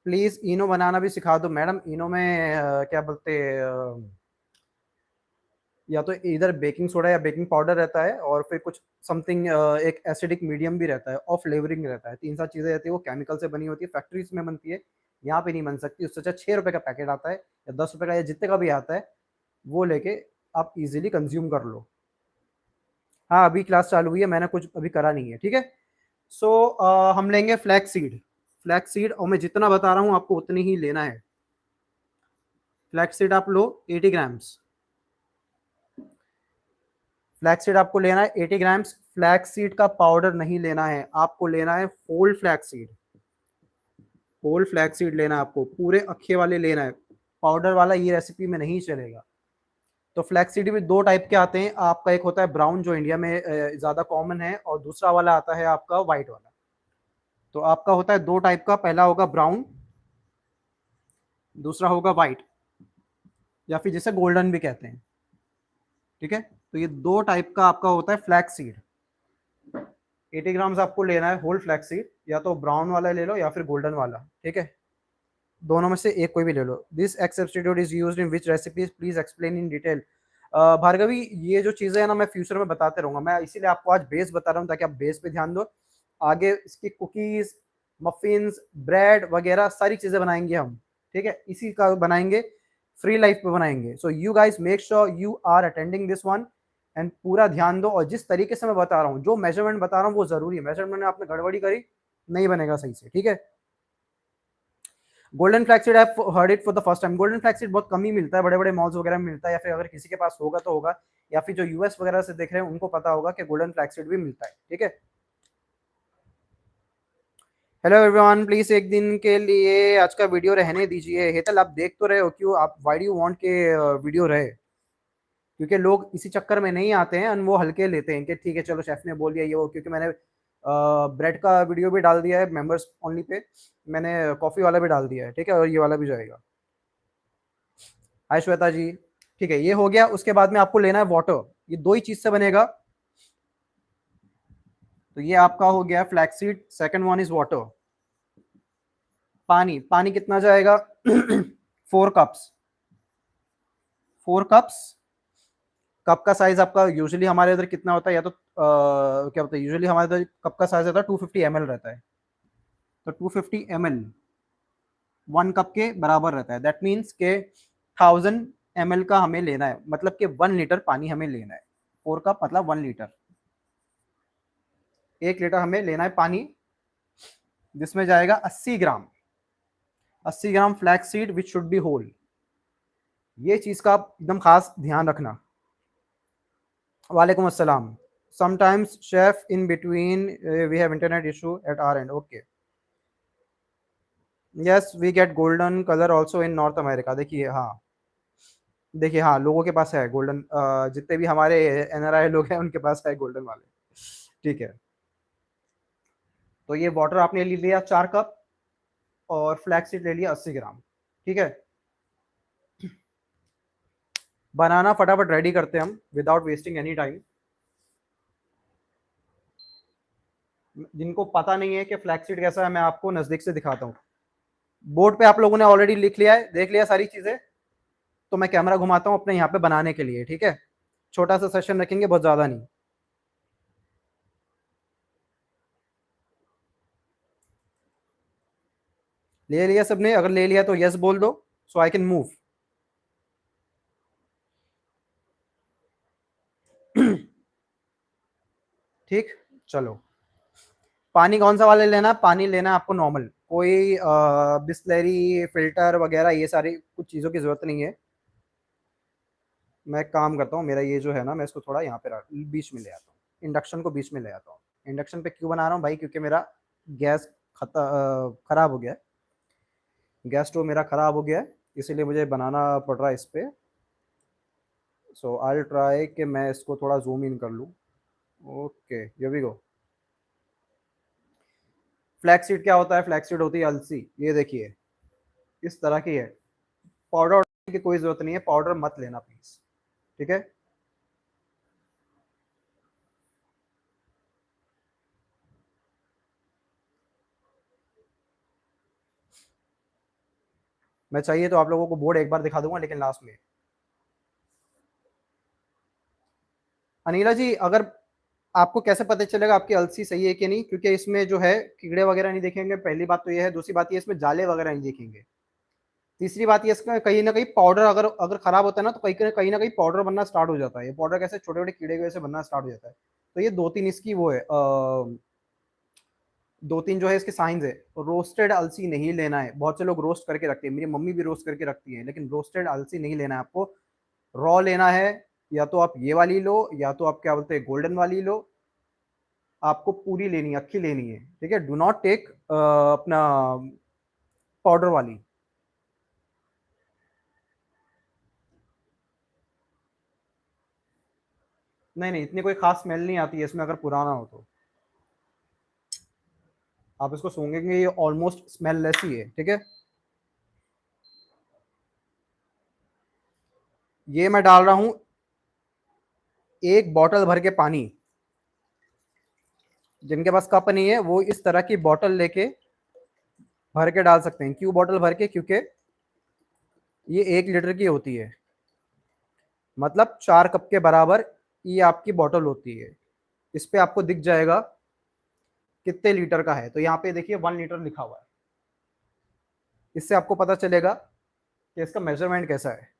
Please इनो बनाना भी सिखा दो मैडम। इनो में क्या बोलते या तो इधर बेकिंग सोडा या बेकिंग पाउडर रहता है और फिर कुछ समथिंग एक एसिडिक मीडियम भी रहता है और फ्लेवरिंग रहता है। 3-7 चीजें रहती है, वो केमिकल से बनी होती है, फैक्ट्रीज में बनती है, यहाँ पे नहीं बन सकती। उससे अच्छा 6 रुपए का पैकेट आता है या 10 रुपए का या जितने का भी आता है, वो लेके आप इजिली कंज्यूम कर लो। हाँ अभी क्लास चालू हुई है, मैंने कुछ अभी करा नहीं है, ठीक है। सो हम लेंगे फ्लैक्स सीड। फ्लैक्स सीड और मैं जितना बता रहा हूँ आपको उतनी ही लेना है। फ्लैक्स सीड आप लो 80 ग्राम्स। फ्लैक्स सीड आपको लेना है 80 ग्राम्स। फ्लैक्स सीड का पाउडर नहीं लेना है, आपको लेना है whole flax seed. Whole flax seed लेना है आपको, पूरे अखे वाले लेना है। पाउडर वाला ये रेसिपी में नहीं चलेगा। तो फ्लैक्स सीड भी दो टाइप के आते हैं आपका, एक होता है ब्राउन जो इंडिया में ज्यादा कॉमन है, और दूसरा वाला आता है आपका व्हाइट वाला। तो आपका होता है दो टाइप का, पहला होगा ब्राउन, दूसरा होगा व्हाइट, या फिर जिसे गोल्डन भी कहते हैं, ठीक है। तो ये दो टाइप का आपका होता है फ्लैक्स सीड। 80 ग्राम्स आपको लेना है होल फ्लैक्स सीड, या तो ब्राउन वाला ले लो या फिर गोल्डन वाला, ठीक है। दोनों में से एक कोई भी ले लो। This egg substitute is used in which recipes, please explain in detail. Bhargavi, ये जो चीजें हैं ना मैं फ्यूचर में बताते रहूंगा, मैं इसीलिए आपको आज बेस बता रहा हूँ ताकि आप बेस पे ध्यान दो। आगे इसकी कुकीज, मफिन्स, ब्रेड वगैरह सारी चीजें बनाएंगे हम, ठीक है, इसी का बनाएंगे, फ्री लाइफ पे बनाएंगे। So you guys make sure you are attending this one and पूरा ध्यान दो। और जिस तरीके से मैं बता रहा हूँ, जो मेजरमेंट बता रहा हूँ वो जरूरी है। मेजरमेंट में आपने गड़बड़ी करी नहीं बनेगा सही से, ठीक है। Golden flaxseed I heard it for the first time. Golden flaxseed बहुत कम ही मिलता है, बड़े बड़े मॉल्स वगैरह में मिलता है, या फिर अगर किसी के पास होगा तो होगा, या फिर जो यूएस वगैरह से देख रहे हैं उनको पता होगा कि गोल्डन फ्लैक्सीड भी मिलता है, ठीक है। हेलो एवरीवन, प्लीज एक दिन के लिए आज का वीडियो रहने दीजिए। हेतल, आप देख तो रहे हो, क्यों आप वाई डू यू वांट के वीडियो रहे? क्योंकि लोग इसी चक्कर में नहीं आते हैं और वो हल्के लेते हैं कि ठीक है चलो शेफ ने बोल दिया ये वो। क्योंकि मैंने ब्रेड का वीडियो भी डाल दिया है मेंबर्स ओनली पे, मैंने कॉफी वाला भी डाल दिया है, ठीक है, और ये वाला भी जाएगा। हाय श्वेता जी, ठीक है, ये हो गया। उसके बाद में आपको लेना है वाटर, ये दो ही चीज से बनेगा। तो ये आपका हो गया flaxseed, second one is water. पानी, पानी कितना जाएगा? 4 कप्स। 4 कप्स। कप का साइज आपका यूजुअली हमारे इधर कितना होता है, या तो क्या होता है, यूजुअली हमारे इधर कप का साइज होता है 250 ml रहता है। तो 250 ml 1 कप के बराबर रहता है। दैट मीन्स के 1000 ml का हमें लेना है, मतलब कि 1 लीटर पानी हमें लेना है। 4 कप मतलब 1 लीटर, 1 लीटर हमें लेना है पानी, जिसमें जाएगा 80 gram. 80 gram flaxseed which should be whole. ये चीज का आप एकदम खास ध्यान रखना। वालेकुम अस्सलाम। Sometimes chef in between we have internet issue at our end. Okay. Yes, we get golden color also in North America. देखिए हाँ, देखिए हाँ, लोगों के पास है गोल्डन, जितने भी हमारे एनआरआई लोग हैं उनके पास है गोल्डन वाले, ठीक है। तो ये वाटर आपने ले लिया 4 कप, और फ्लैक्स सीड ले लिया 80 ग्राम, ठीक है। बनाना फटाफट रेडी करते हैं हम विदाउट वेस्टिंग एनी टाइम। जिनको पता नहीं है कि फ्लैक्सीड कैसा है, मैं आपको नजदीक से दिखाता हूँ। बोर्ड पे आप लोगों ने ऑलरेडी लिख लिया है, देख लिया सारी चीजें। तो मैं कैमरा घुमाता हूँ अपने यहाँ पे बनाने के लिए, ठीक है। छोटा सा सेशन रखेंगे, बहुत ज्यादा नहीं। ले लिया सबने? अगर ले लिया तो यस बोल दो, सो आई कैन मूव। ठीक, चलो। पानी कौन सा वाले लेना? पानी लेना है आपको नॉर्मल, कोई बिस्लरी फिल्टर वगैरह ये सारी कुछ चीज़ों की जरूरत नहीं है। मैं एक काम करता हूँ, मेरा ये जो है ना, मैं इसको थोड़ा यहाँ पे बीच में ले आता हूँ, इंडक्शन को बीच में ले आता हूँ। इंडक्शन पे क्यों बना रहा हूँ भाई? क्योंकि मेरा गैस खराब हो गया है, गैस स्टोव मेरा खराब हो गया है, इसीलिए मुझे बनाना पड़ रहा है इस पे। सो आई ट्राई कि मैं इसको थोड़ा जूम इन कर लूँ। Okay, here we go. Flax seed क्या होता है? फ्लैक्स सीड होती है अलसी, ये देखिए इस तरह की है। पाउडर की कोई जरूरत नहीं है, पाउडर मत लेना प्लीज, ठीक है। मैं चाहिए तो आप लोगों को बोर्ड एक बार दिखा दूंगा, लेकिन लास्ट में। अनिला जी, अगर आपको कैसे पता चलेगा आपकी अलसी सही है कि नहीं, क्योंकि इसमें जो है कीड़े वगैरह नहीं देखेंगे, पहली बात तो ये है। दूसरी बात ये, इसमें जाले वगैरह नहीं देखेंगे। तीसरी बात ये, इसका कहीं ना कहीं पाउडर अगर अगर खराब होता है ना, तो कहीं ना कहीं पाउडर बनना स्टार्ट हो जाता है। ये पाउडर कैसे छोटे छोटे कीड़े की वजह से बनना स्टार्ट हो जाता है। तो ये दो तीन इसकी वो है, दो तीन जो है इसके साइंस है। रोस्टेड अलसी नहीं लेना है। बहुत से लोग रोस्ट करके रखते हैं, मेरी मम्मी भी रोस्ट करके रखती है, लेकिन रोस्टेड अलसी नहीं लेना है आपको। रॉ लेना है। या तो आप ये वाली लो, या तो आप क्या बोलते हैं गोल्डन वाली लो। आपको पूरी लेनी है, अक्खी लेनी है, ठीक है। डू नॉट टेक अपना पाउडर वाली। नहीं नहीं, इतनी कोई खास स्मेल नहीं आती है इसमें, अगर पुराना हो तो। आप इसको सूंघेंगे, ये ऑलमोस्ट स्मेल लेस ही है, ठीक है। ये मैं डाल रहा हूं एक बॉटल भर के पानी। जिनके पास कप नहीं है वो इस तरह की बॉटल लेके भर के डाल सकते हैं। क्यों बॉटल भर के? क्योंकि ये 1 लीटर की होती है, मतलब 4 कप के बराबर ये आपकी बॉटल होती है। इस पे आपको दिख जाएगा कितने लीटर का है। तो यहाँ पे देखिए 1 लीटर लिखा हुआ है। इससे आपको पता चलेगा कि इसका मेजरमेंट कैसा है।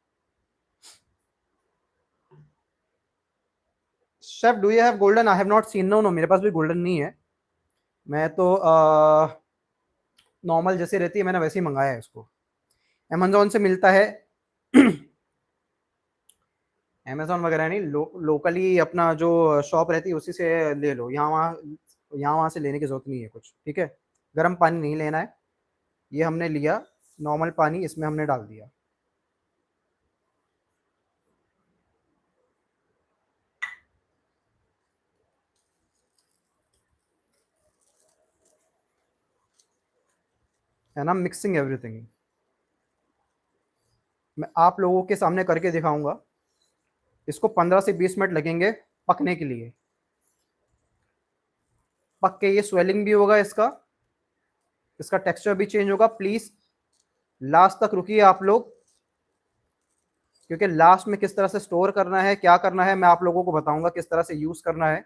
Chef, do you have golden? I have not seen. No no, मेरे पास भी गोल्डन नहीं है। मैं तो नॉर्मल जैसे रहती है, मैंने वैसे ही मंगाया है इसको। अमेजोन से मिलता है। अमेजोन वगैरह नहीं, लोकली अपना जो शॉप रहती है उसी से ले लो। यहाँ वहाँ से लेने की जरूरत नहीं है कुछ, ठीक है। गर्म पानी नहीं लेना है। ये हमने लिया नॉर्मल पानी, इसमें हमने डाल दिया। है ना, मिक्सिंग एवरीथिंग। मैं आप लोगों के सामने करके दिखाऊंगा। इसको 15 से 20 मिनट लगेंगे पकने के लिए। पक के ये स्वेलिंग भी होगा इसका। इसका टेक्सचर भी चेंज होगा। प्लीज लास्ट तक रुकिए आप लोग, क्योंकि लास्ट में किस तरह से स्टोर करना है, क्या करना है, मैं आप लोगों को बताऊंगा किस तरह से यूज करना है।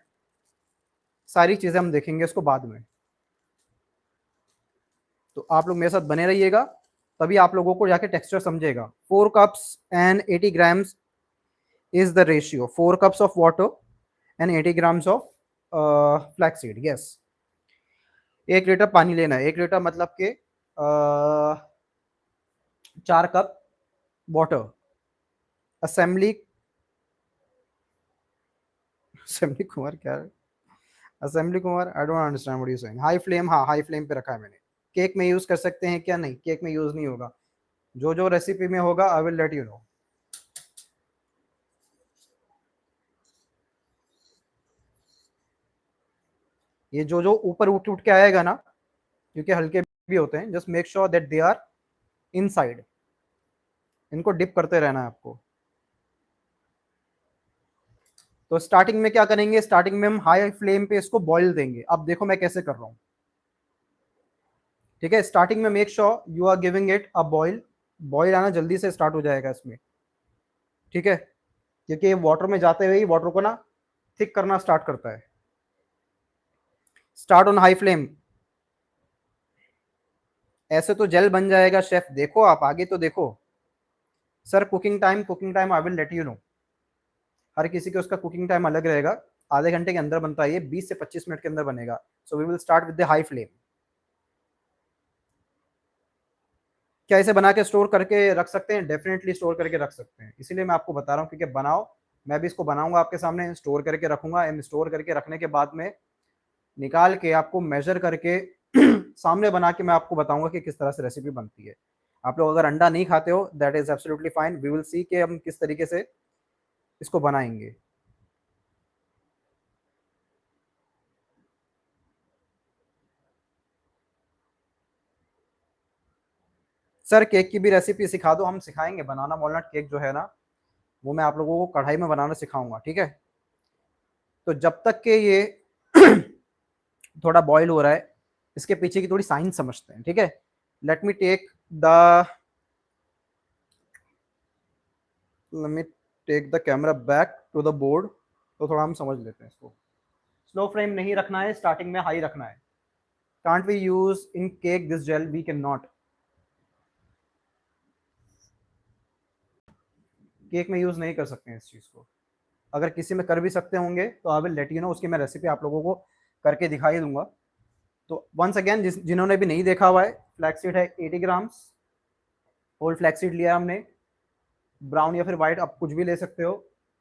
सारी चीजें हम देखेंगे इसको बाद में। तो आप लोग मेरे साथ बने रहिएगा, तभी आप लोगों को जाके टेक्सचर समझेगा। 4 cups and 80 grams is the ratio. 4 cups of water and 80 grams of flaxseed. Yes. 1 litre पानी लेना है। 1 लीटर मतलब के 4 cup water. Assembly assembly Kumar क्या है? Assembly Kumar, I don't understand what you saying. High flame, हाँ हाई फ्लेम पे रखा है मैंने। केक में यूज कर सकते हैं क्या? नहीं, केक में यूज नहीं होगा। जो जो रेसिपी में होगा आई विल लेट यू नो। ये जो जो ऊपर उठ उठ के आएगा ना, क्योंकि हल्के भी होते हैं, just make sure that they are inside. इनको डिप करते रहना है आपको। तो स्टार्टिंग में क्या करेंगे? स्टार्टिंग में हम हाई फ्लेम पे इसको बॉईल देंगे। अब देखो मैं कैसे कर रहा हूं, ठीक है। स्टार्टिंग में make sure you are giving it a boil. Boil आना जल्दी से स्टार्ट हो जाएगा इसमें, ठीक है, क्योंकि वाटर में जाते हुए ही वाटर को ना थिक करना स्टार्ट करता है। Start on high flame. ऐसे तो जेल बन जाएगा शेफ, देखो आप आगे तो देखो। Sir cooking time I will let you know. हर किसी के उसका कुकिंग टाइम अलग रहेगा। आधे घंटे के अंदर बनता है ये, 20 से 25 मिनट के अंदर बनेगा। So we will start with the high flame. क्या इसे बना के स्टोर करके रख सकते हैं? डेफिनेटली स्टोर करके रख सकते हैं, इसीलिए मैं आपको बता रहा हूँ, क्योंकि बनाओ। मैं भी इसको बनाऊंगा आपके सामने, स्टोर करके रखूंगा। एंड स्टोर करके रखने के बाद में निकाल के आपको मेजर करके सामने बना के मैं आपको बताऊंगा कि किस तरह से रेसिपी बनती है। आप लोग अगर अंडा नहीं खाते हो, that is absolutely fine. We will see कि हम किस तरीके से इसको बनाएंगे। सर केक की भी रेसिपी सिखा दो, हम सिखाएंगे। बनाना वॉलनट केक जो है ना, वो मैं आप लोगों को कढ़ाई में बनाना सिखाऊंगा, ठीक है। तो जब तक के ये थोड़ा बॉईल हो रहा है, इसके पीछे की थोड़ी साइंस समझते हैं, ठीक है। Let me take the let me take the camera back to the board, तो थोड़ा हम समझ लेते हैं इसको। स्लो फ्लेम नहीं रखना है, स्टार्टिंग में हाई रखना है। Can't we use in cake this gel? We can not. Cake में यूज नहीं कर सकते हैं इस चीज को। अगर किसी में कर भी सकते होंगे तो आई विल लेट यू नो, उसकी मैं रेसिपी आप लोगों को करके दिखाई दूंगा। तो वंस अगेन, जिन्होंने भी नहीं देखा हुआ है, फ्लैक्सीड है 80 ग्राम्स, होल फ्लैक्सीड लिया हमने, ब्राउन या फिर व्हाइट आप कुछ भी ले सकते हो।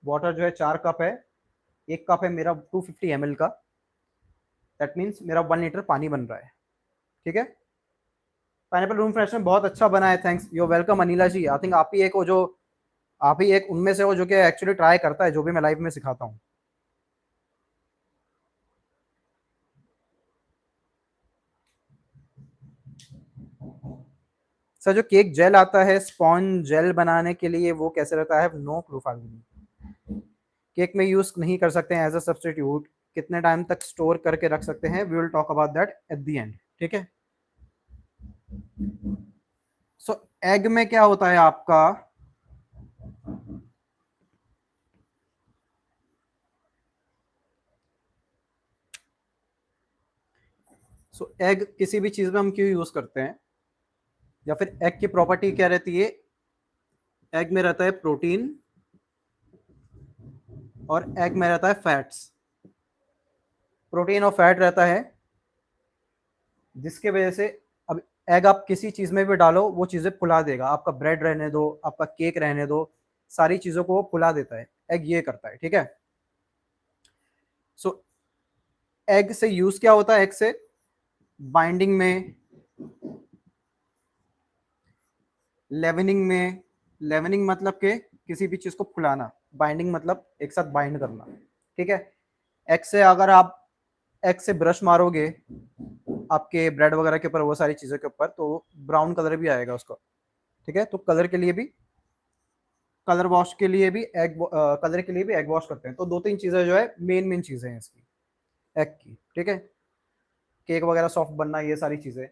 वाटर जो है 4 कप है, 1 कप है मेरा 250 ml का, दैट मीन्स मेरा 1 लीटर पानी बन रहा है। ठीक है, पाइनएप्पल रूम फ्रेशनर बहुत अच्छा बना है, thanks, you welcome Anila ji. I think आप ही एक हो जो, आप ही एक उनमें से हो जो कि एक्चुअली ट्राई करता है जो भी मैं लाइव में सिखाता हूँ। सर जो केक जेल आता है स्पॉन्ज जेल बनाने के लिए, वो कैसे रहता है? No clue Falguni. केक में यूज नहीं कर सकते हैं एज अ सब्सटीट्यूट। कितने टाइम तक स्टोर करके रख सकते हैं? We will talk about that at the end. ठीक है, सो एग में क्या होता है आपका, सो एग किसी भी चीज में हम क्यों यूज करते हैं, या फिर एग की प्रॉपर्टी क्या रहती है? एग में रहता है प्रोटीन और एग में रहता है फैट्स। प्रोटीन और फैट रहता है, जिसके वजह से अब एग आप किसी चीज में भी डालो वो चीजें फुला देगा। आपका ब्रेड रहने दो, आपका केक रहने दो, सारी चीजों को वो फुला देता है, एग ये करता है। ठीक है, सो एग से यूज क्या होता है? एग से बाइंडिंग में, लेवनिंग में। लेवनिंग मतलब के किसी भी चीज को फुलाना, बाइंडिंग मतलब एक साथ बाइंड करना। ठीक है, एग से अगर आप एग से ब्रश मारोगे आपके ब्रेड वगैरह के ऊपर, वो सारी चीजों के ऊपर, तो ब्राउन कलर भी आएगा उसका। ठीक है, तो कलर के लिए भी, कलर वॉश के लिए भी एग, कलर के लिए भी एग वॉश करते हैं। तो 2-3 चीजें जो है मेन मेन चीजें हैं इसकी, एग की। ठीक है, केक वगैरह सॉफ्ट बनना, ये सारी चीजें।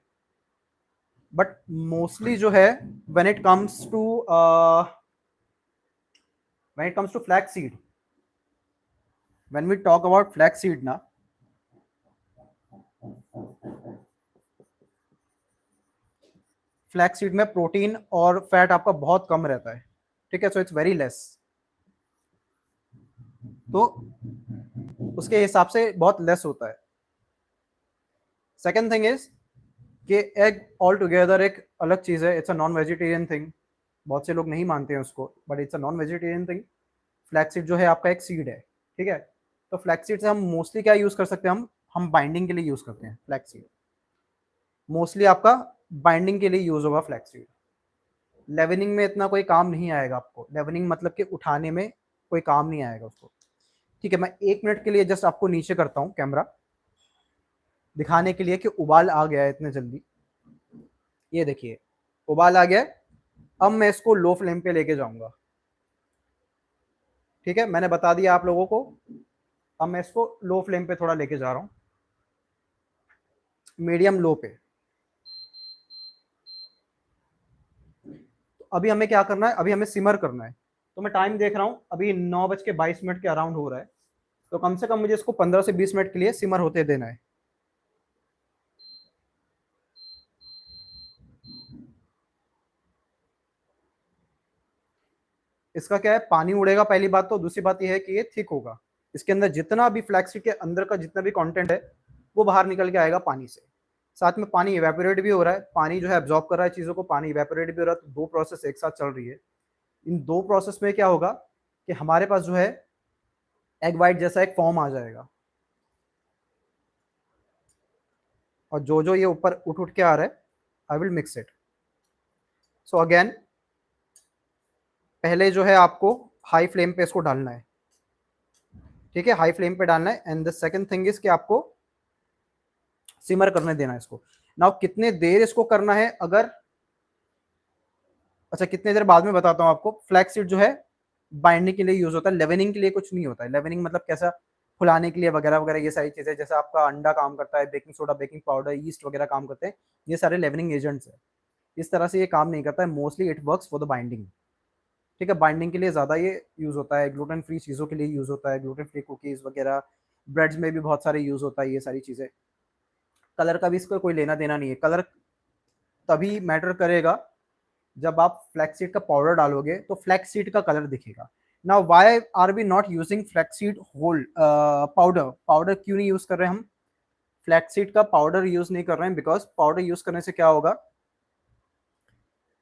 बट मोस्टली जो है when it comes to flax seed, when we talk about flax seed ना, फ्लैक्स सीड में प्रोटीन और फैट आपका बहुत कम रहता है। ठीक है, सो इट्स वेरी लेस, तो उसके हिसाब से बहुत लेस होता है। सेकेंड थिंग इज कि एग ऑल टुगेदर एक अलग चीज है, it's a non vegetarian thing. बहुत से लोग नहीं मानते हैं उसको, but it's a non vegetarian thing. Flaxseed जो है आपका एक सीड है। ठीक है, तो फ्लैक्सीड से हम मोस्टली क्या यूज कर सकते हैं? हम बाइंडिंग के लिए यूज करते हैं फ्लैक्सीड। मोस्टली आपका बाइंडिंग के लिए यूज होगा फ्लैक्सीड। लेवनिंग में इतना कोई काम नहीं आएगा आपको, लेवनिंग मतलब कि उठाने में कोई काम नहीं आएगा उसको। ठीक है, मैं 1 मिनट के लिए जस्ट आपको नीचे करता हूँ कैमरा, दिखाने के लिए कि उबाल आ गया है इतने जल्दी। ये देखिए, उबाल आ गया है। अब मैं इसको लो फ्लेम पे लेके जाऊंगा। ठीक है, मैंने बता दिया आप लोगों को। अब मैं इसको लो फ्लेम पे थोड़ा लेके जा रहा हूँ, मीडियम लो पे। तो अभी हमें क्या करना है? अभी हमें सिमर करना है। तो मैं टाइम देख रहा हूँ, अभी 9:22 के अराउंड हो रहा है। तो कम से कम मुझे इसको 15 से 20 मिनट के लिए सिमर होते देना है। इसका क्या है, पानी उड़ेगा पहली बात तो, दूसरी बात यह है कि ये थिक होगा। इसके अंदर जितना भी फ्लैक्सीड के अंदर का जितना भी कंटेंट है वो बाहर निकल के आएगा पानी से। साथ में पानी इवेपोरेट भी हो रहा है, पानी जो है एब्जॉर्ब कर रहा है चीज़ों को, पानी इवेपोरेट भी हो रहा है। तो दो प्रोसेस एक साथ चल रही है। इन दो प्रोसेस में क्या होगा कि हमारे पास जो है एग वाइट जैसा एक फॉर्म आ जाएगा, और जो जो ये ऊपर उठ उठ के आ रहा है, I will mix it. So again, पहले जो है आपको हाई फ्लेम पे इसको डालना है। ठीक है, हाई फ्लेम पे डालना है। And the second thing is कि आपको सिमर करने देना है इसको। नाउ कितने देर इसको करना है? अगर, अच्छा कितने देर बाद में बताता हूँ आपको। फ्लैक्स सीड जो है बाइंडिंग के लिए यूज होता है, लेवनिंग के लिए कुछ नहीं होता है। लेवनिंग मतलब कैसा, फुलाने के लिए वगैरह वगैरह, ये सारी चीजें। जैसे आपका अंडा काम करता है, baking soda, baking powder, east वगैरह काम करते हैं, ये सारे लेवनिंग एजेंट्स है। इस तरह से ये काम नहीं करता है। Mostly it works for the binding. ठीक है, बाइंडिंग के लिए ज़्यादा ये यूज़ होता है, ग्लूटेन फ्री चीज़ों के लिए यूज़ होता है, ग्लूटेन फ्री कुकीज़ वगैरह, ब्रेड्स में भी बहुत सारे यूज़ होता है ये सारी चीज़ें। कलर का भी इसका कोई लेना देना नहीं है, कलर तभी मैटर करेगा जब आप फ्लैक्स सीड का पाउडर डालोगे तो फ्लैक्स सीड का कलर दिखेगा। Now why are we not using flax seed whole powder? Powder क्यों नहीं यूज कर रहे हैं हम? फ्लैक्स सीड का पाउडर यूज नहीं कर रहे हैं बिकॉज पाउडर यूज करने से क्या होगा,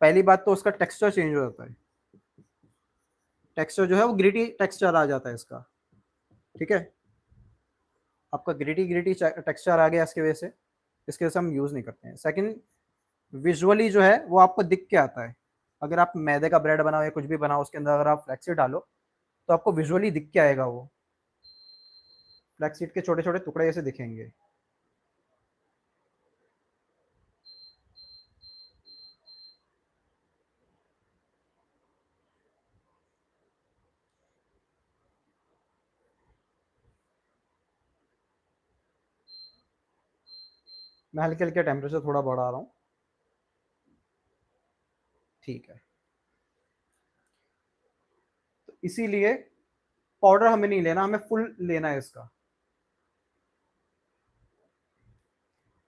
पहली बात तो उसका टेक्सचर चेंज हो जाता है, टेक्सचर जो है वो ग्रिटी टेक्सचर आ जाता है इसका, ठीक है, आपका ग्रिटी ग्रिटी टेक्सचर आ गया इसकी वजह से, इसके वजह से हम यूज नहीं करते हैं। सेकंड, विजुअली जो है वो आपको दिख के आता है, अगर आप मैदे का ब्रेड बनाओ या कुछ भी बनाओ उसके अंदर अगर आप फ्लैक्स सीड डालो तो आपको विजुअली दिख के आएगा, वो फ्लैक्स सीड के छोटे छोटे टुकड़े ऐसे दिखेंगे। मैं हल्के हल्के टेम्परेचर थोड़ा बढ़ा रहा हूँ, ठीक है। तो इसीलिए पाउडर हमें नहीं लेना, हमें फुल लेना है इसका।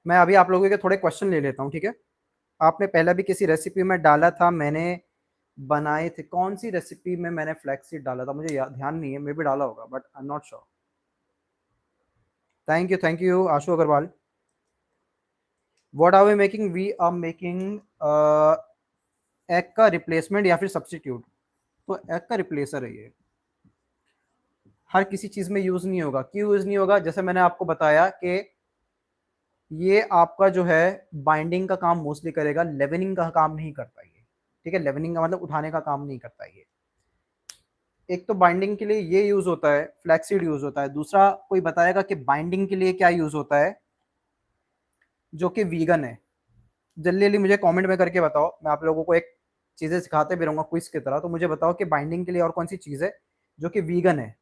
मैं अभी आप लोगों के थोड़े क्वेश्चन ले लेता हूँ, ठीक है। आपने पहले भी किसी रेसिपी में डाला था, मैंने बनाए थे, कौन सी रेसिपी में मैंने फ्लैक्स सीड डाला था मुझे ध्यान नहीं है, मे भी डाला होगा but I am not sure. Thank you Ashu Agarwal. What are we making? We are making egg का रिप्लेसमेंट या फिर सब्सटीट्यूट। तो एग का रिप्लेसर है ये, हर किसी चीज में यूज नहीं होगा। क्यों यूज नहीं होगा? जैसे मैंने आपको बताया कि ये आपका जो है बाइंडिंग का काम मोस्टली करेगा, लेवनिंग का काम नहीं करता ये, ठीक है। लेवनिंग का मतलब उठाने का काम नहीं करता ये। एक तो बाइंडिंग के लिए ये यूज होता है, फ्लैक्सीड यूज होता है। दूसरा कोई बताएगा कि बाइंडिंग के लिए क्या यूज होता है जो कि वीगन है? जल्दी जल्दी मुझे कमेंट में करके बताओ, मैं आप लोगों को एक चीजें सिखाते भी रहूंगा क्विज की तरह। तो मुझे बताओ कि बाइंडिंग के लिए और कौन सी चीज है जो कि वीगन है।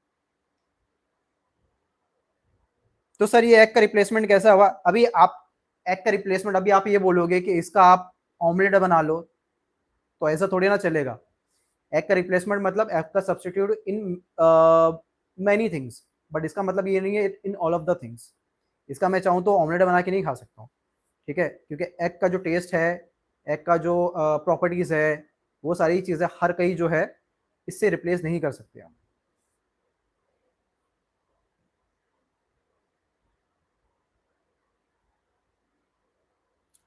तो सर ये एग का रिप्लेसमेंट कैसा हुआ? अभी आप एग का रिप्लेसमेंट, अभी आप ये बोलोगे कि इसका आप ऑमलेट बना लो, तो ऐसा थोड़ी ना चलेगा। एग का रिप्लेसमेंट मतलब एग का substitute in many things, but इसका मतलब ये नहीं है in all of the things. इसका मैं चाहूँ तो ऑमलेट बना के नहीं खा सकता हूँ, ठीक है, क्योंकि एग का जो टेस्ट है, एग का जो प्रॉपर्टीज है, वो सारी चीजें हर कहीं जो है इससे रिप्लेस नहीं कर सकते हम।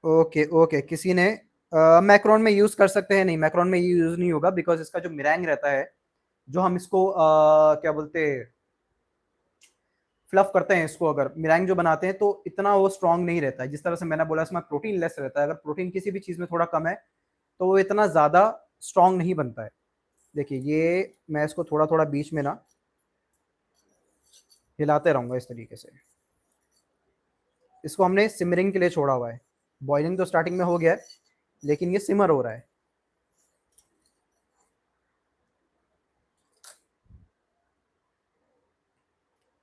ओके ओके, किसी ने मैक्रोन में यूज कर सकते हैं? नहीं, मैक्रोन में ये यूज नहीं होगा बिकॉज इसका जो मिरैंग रहता है, जो हम इसको क्या बोलते हैं, फ्लफ करते हैं इसको, अगर मिरैंग जो बनाते हैं तो इतना वो स्ट्रांग नहीं रहता है। जिस तरह से मैंने बोला इसमें प्रोटीन लेस रहता है, अगर प्रोटीन किसी भी चीज में थोड़ा कम है तो वो इतना ज्यादा स्ट्रांग नहीं बनता है। देखिए ये मैं इसको थोड़ा थोड़ा बीच में ना हिलाते रहूंगा इस तरीके से। इसको हमने सिमरिंग के लिए छोड़ा हुआ है, बॉइलिंग तो स्टार्टिंग में हो गया है लेकिन ये सिमर हो रहा है।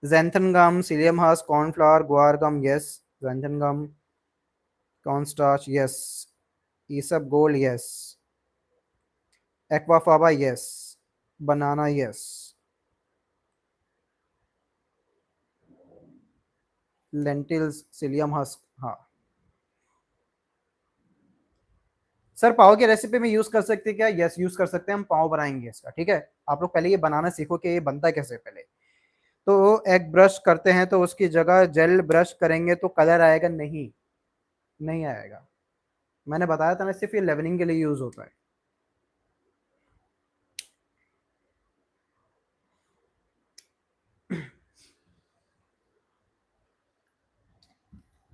xanthan gum, psyllium husk, cornflower, guar gum, yes. xanthan gum, cornstarch, yes. isabgol, yes. aquafaba, yes. banana, yes. lentils, psyllium husk, हाँ। सर पाव की रेसिपी में यूज कर सकते हैं क्या? यस यूज कर सकते हैं, हम पाव बनाएंगे इसका, ठीक है। आप लोग पहले ये बनाना सीखो कि ये बनता कैसे पहले। तो एग ब्रश करते हैं तो उसकी जगह जेल ब्रश करेंगे तो कलर आएगा? नहीं, नहीं आएगा। मैंने बताया था ना, सिर्फ ये लेवनिंग के लिए यूज होता है।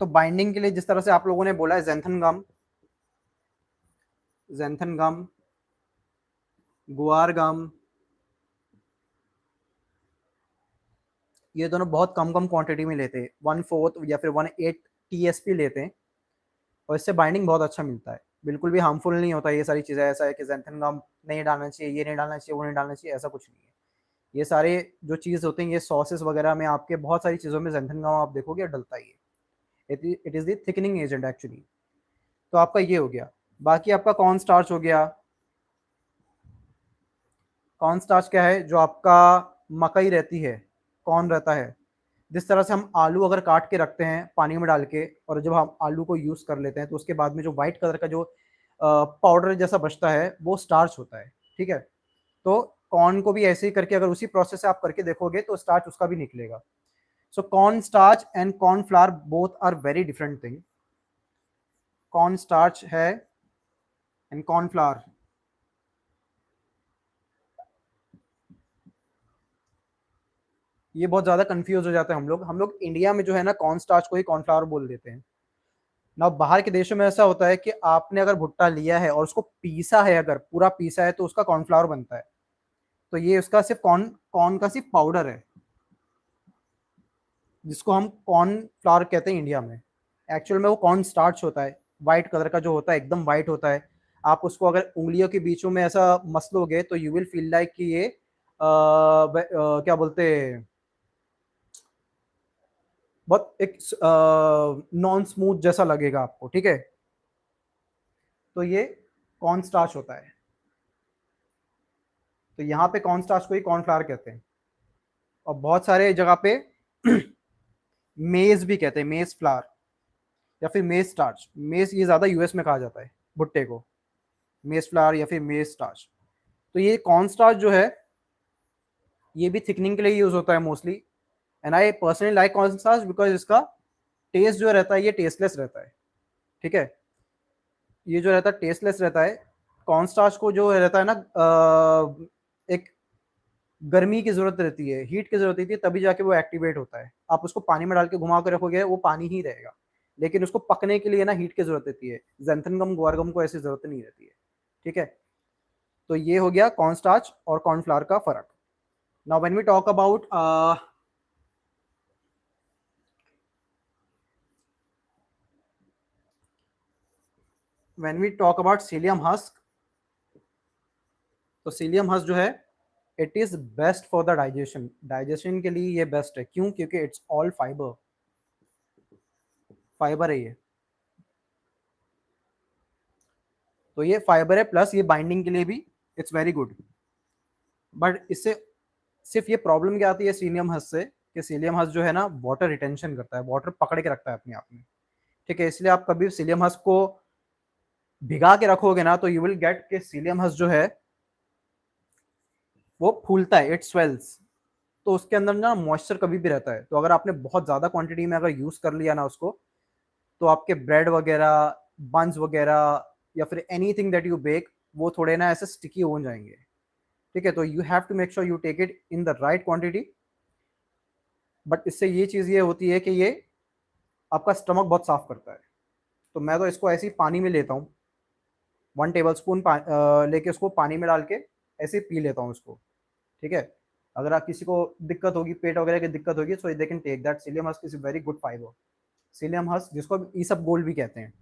तो बाइंडिंग के लिए जिस तरह से आप लोगों ने बोला है, जेंथन गम, गुआर गम, ये दोनों बहुत कम कम क्वांटिटी में लेते हैं, 1/4 या फिर 1/8 TSP लेते हैं, और इससे बाइंडिंग बहुत अच्छा मिलता है। बिल्कुल भी हार्मफुल नहीं होता ये सारी चीज़ें। ऐसा है कि जेंथन गम नहीं डालना चाहिए, ये नहीं डालना चाहिए, वो नहीं डालना चाहिए, ऐसा कुछ नहीं है। ये सारे जो चीज़ होते हैं, ये सॉसेस वगैरह में आपके बहुत सारी चीज़ों में जेंथन गम आप देखोगे डलता ही है। It is the thickening agent actually. तो आपका ये हो गया। बाकी आपका कॉर्न स्टार्च हो गया, कॉर्न स्टार्च क्या है? जो आपका मकई रहती है, कॉर्न रहता है, जिस तरह से हम आलू अगर काट के रखते हैं पानी में डाल के, और जब हम आलू को यूज कर लेते हैं तो उसके बाद में जो व्हाइट कलर का जो पाउडर जैसा बचता है वो स्टार्च होता है। ठीक है, तो कॉर्न को भी ऐसे ही करके अगर उसी प्रोसेस से आप करके देखोगे तो स्टार्च उसका भी निकलेगा। So corn starch and corn flour both are very different thing. Corn starch है एंड कॉर्न फ्लावर, ये बहुत ज्यादा कंफ्यूज हो जाते हैं हम लोग इंडिया में जो है ना कॉर्न स्टार्च को ही कॉर्नफ्लावर बोल देते हैं ना। बाहर के देशों में ऐसा होता है कि आपने अगर भुट्टा लिया है और उसको पीसा है, अगर पूरा पीसा है तो उसका कॉर्नफ्लावर बनता है। तो ये उसका सिर्फ कॉर्न कॉर्न का सिर्फ पाउडर है, जिसको हम कॉर्न फ्लावर कहते हैं इंडिया में। एक्चुअल में वो कॉर्न स्टार्च होता है, व्हाइट कलर का जो होता है, एकदम व्हाइट होता है। आप उसको अगर उंगलियों के बीचों में ऐसा मसलोगे तो यू विल फील लाइक कि ये क्या बोलते हैं, बहुत एक नॉन स्मूथ जैसा लगेगा आपको। ठीक है, तो ये कॉर्न स्टार्च होता है। तो यहाँ पे कॉर्न स्टार्च को ही कॉर्नफ्लावर कहते हैं। और बहुत सारे जगह पे मेज भी कहते हैं, मेज फ्लावर या फिर मेज स्टार्च। मेज ये ज्यादा यूएस में कहा जाता है भुट्टे को, मेज फ्लावर या फिर मेज स्टार्च। तो ये कॉर्न स्टार्च जो है ये भी थिकनिंग के लिए यूज होता है mostly. And I personally like corn starch because इसका टेस्ट जो रहता है ये टेस्टलेस रहता है। ठीक है, ये जो रहता है टेस्टलेस रहता है। कॉर्न स्टार्च को जो रहता है ना एक गर्मी की जरूरत रहती है, हीट की जरूरत रहती है, तभी जाके वो एक्टिवेट होता है। आप उसको पानी में डाल के घुमा के रखोगे वो पानी ही रहेगा, लेकिन उसको पकने के लिए ना हीट की जरूरत रहती है। जेंथनगम ग्वारगम को ऐसी जरूरत नहीं रहती है। ठीक है, तो ये हो गया कॉर्न स्टार्च और कॉर्नफ्लावर का फर्क। Now when we talk about when we talk about psyllium husk, तो सीलियम हस्क जो है it is best for the digestion. Digestion के लिए ये बेस्ट है। क्यों? क्योंकि इट्स ऑल फाइबर, फाइबर है ये। तो ये फाइबर है प्लस ये बाइंडिंग के लिए भी इट्स वेरी गुड। बट इससे सिर्फ ये प्रॉब्लम क्या आती है सीलियम हस से, कि सीलियम हस जो है ना वाटर रिटेंशन करता है, वाटर पकड़ के रखता है अपने आप में। ठीक है, इसलिए आप कभी सीलियम हस को भिगा के रखोगे ना तो यू विल गेट के सीलियम हस जो है वो फूलता है, इट स्वेल्स। तो उसके अंदर ना मॉइस्चर कभी भी रहता है। तो अगर आपने बहुत ज्यादा क्वांटिटी में अगर यूज कर लिया ना उसको, तो आपके ब्रेड वगैरह, बंस वगैरह या फिर एनीथिंग दैट यू बेक, वो थोड़े ना ऐसे स्टिकी हो जाएंगे। ठीक है, तो you have to make sure you take it in the right quantity. But इससे ये चीज़ ये होती है कि ये आपका स्टमक बहुत साफ करता है। तो मैं तो इसको ऐसे ही पानी में लेता हूँ, 1 टेबल स्पून लेके उसको पानी में डाल के ऐसे ही पी लेता हूँ उसको। ठीक है, अगर आप किसी को दिक्कत होगी, पेट वगैरह की दिक्कत होगी, so they can take that. Psyllium husk is very good fibre. Psyllium husk जिसको ईसब गोल्ड भी कहते हैं,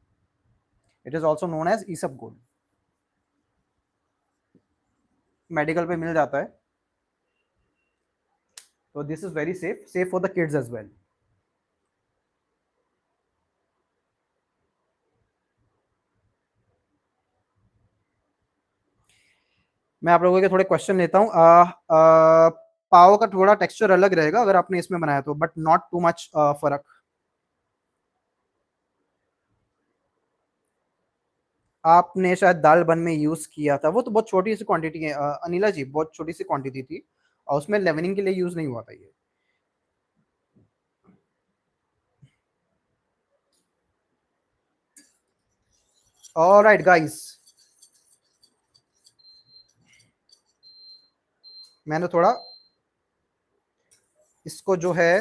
it is also known as isabgol. Medical पे मिल जाता है। तो this is very safe, safe for the kids as well. मैं आप लोगों के थोड़े क्वेश्चन लेता हूँ। पाव का थोड़ा टेक्सचर अलग रहेगा अगर आपने इसमें बनाया तो, बट नॉट टू मच फर्क। आपने शायद दाल बन में यूज किया था, वो तो बहुत छोटी सी क्वांटिटी है अनिला जी, बहुत छोटी सी क्वांटिटी थी और उसमें लेवनिंग के लिए यूज नहीं हुआ था ये। ऑलराइट गाइस, मैंने थोड़ा इसको जो है